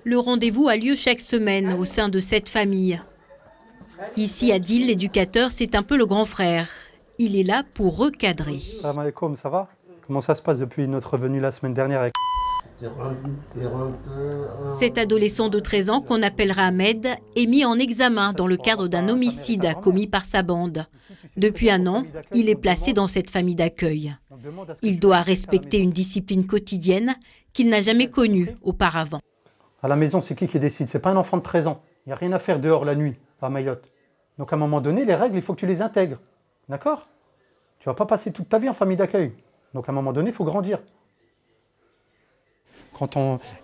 Le rendez-vous a lieu chaque semaine au sein de cette famille. Ici, Adil, l'éducateur, c'est un peu le grand frère. Il est là pour recadrer. Salam alaikum, ça va? Comment ça se passe depuis notre venue la semaine dernière avec... Cet adolescent de 13 ans, qu'on appellera Ahmed, est mis en examen dans le cadre d'un homicide commis par sa bande. Depuis 1 an, il est placé dans cette famille d'accueil. Il doit respecter une discipline quotidienne qu'il n'a jamais connue auparavant. À la maison, c'est qui décide? C'est pas un enfant de 13 ans. Il n'y a rien à faire dehors la nuit, à Mayotte. Donc à un moment donné, les règles, il faut que tu les intègres. D'accord? Tu vas pas passer toute ta vie en famille d'accueil. Donc à un moment donné, il faut grandir. Quand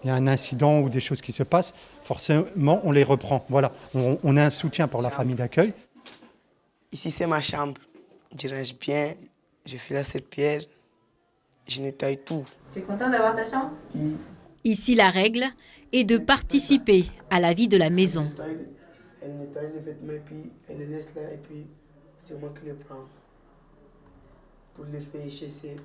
il y a un incident ou des choses qui se passent, forcément, on les reprend. Voilà, on a un soutien pour la famille d'accueil. Ici, c'est ma chambre. Je range bien, je fais la serpillère, je nettoie tout. Tu es content d'avoir ta chambre? Oui. Ici, la règle est de participer à la vie de la maison. Elle nettoie les vêtements et puis elle les laisse là et puis c'est moi qui les prends pour les faire chasser.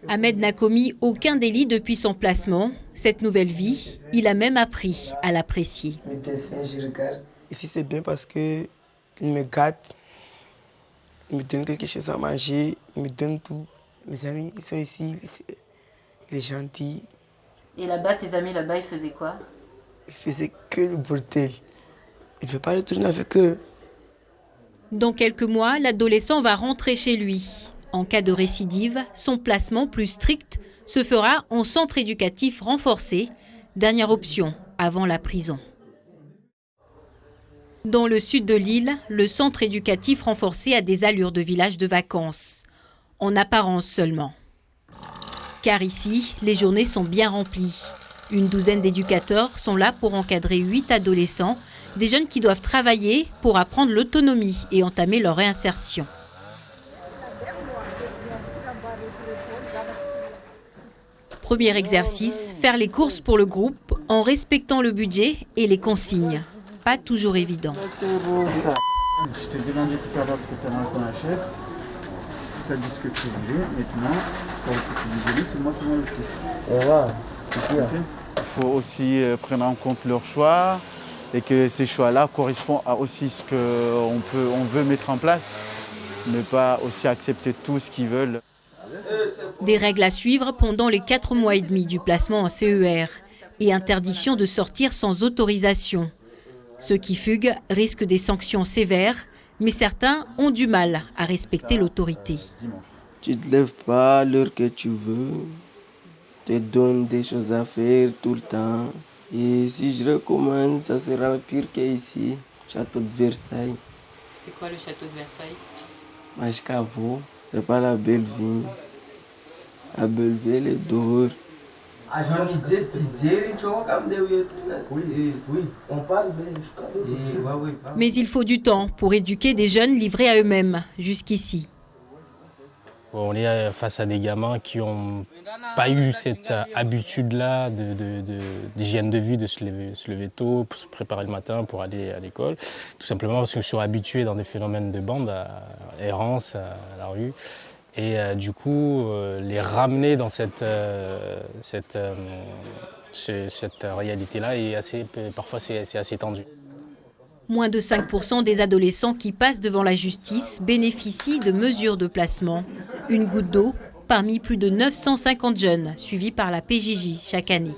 Ahmed n'a commis aucun délit depuis son placement. Cette nouvelle vie, il a même appris à l'apprécier. Mes dessins, je regarde. Ici, c'est bien parce qu'il me gâte, il me donne quelque chose à manger, il me donne tout. Mes amis, ils sont ici, il est gentil. Et là-bas, tes amis là-bas, ils faisaient quoi? Ils faisaient que le bordel. Il ne veut pas retourner avec eux. Dans quelques mois, l'adolescent va rentrer chez lui. En cas de récidive, son placement plus strict se fera en centre éducatif renforcé, dernière option avant la prison. Dans le sud de l'île, le centre éducatif renforcé a des allures de village de vacances, en apparence seulement. Car ici, les journées sont bien remplies. Une douzaine d'éducateurs sont là pour encadrer 8 adolescents, des jeunes qui doivent travailler pour apprendre l'autonomie et entamer leur réinsertion. Premier exercice, faire les courses pour le groupe en respectant le budget et les consignes. Pas toujours évident. Je t'ai demandé tout à l'heure ce que tu as qu'on achète. Tu as dit ce que tu voulais. Maintenant, pour le petit déjeuner, c'est moi qui m'en occupe. C'est clair. Il faut aussi prendre en compte leurs choix et que ces choix-là correspondent à aussi ce qu'on veut mettre en place. Ne pas aussi accepter tout ce qu'ils veulent. Des règles à suivre pendant les 4 mois et demi du placement en CER et interdiction de sortir sans autorisation. Ceux qui fuguent risquent des sanctions sévères, mais certains ont du mal à respecter l'autorité. Tu ne te lèves pas à l'heure que tu veux, te donne des choses à faire tout le temps. Et si je recommande, ça sera pire qu'ici, château de Versailles. C'est quoi le château de Versailles? Majcavo, c'est pas la belle vie. La belle vie, elle est dehors. Mais il faut du temps pour éduquer des jeunes livrés à eux-mêmes jusqu'ici. On est face à des gamins qui n'ont pas eu cette habitude-là d'hygiène de vie, de se lever tôt, pour se préparer le matin pour aller à l'école. Tout simplement parce qu'ils sont habitués dans des phénomènes de bande, à errance, à la rue. Et du coup, les ramener dans cette réalité-là, parfois c'est assez tendu. Moins de 5% des adolescents qui passent devant la justice bénéficient de mesures de placement. Une goutte d'eau parmi plus de 950 jeunes suivis par la PJJ chaque année.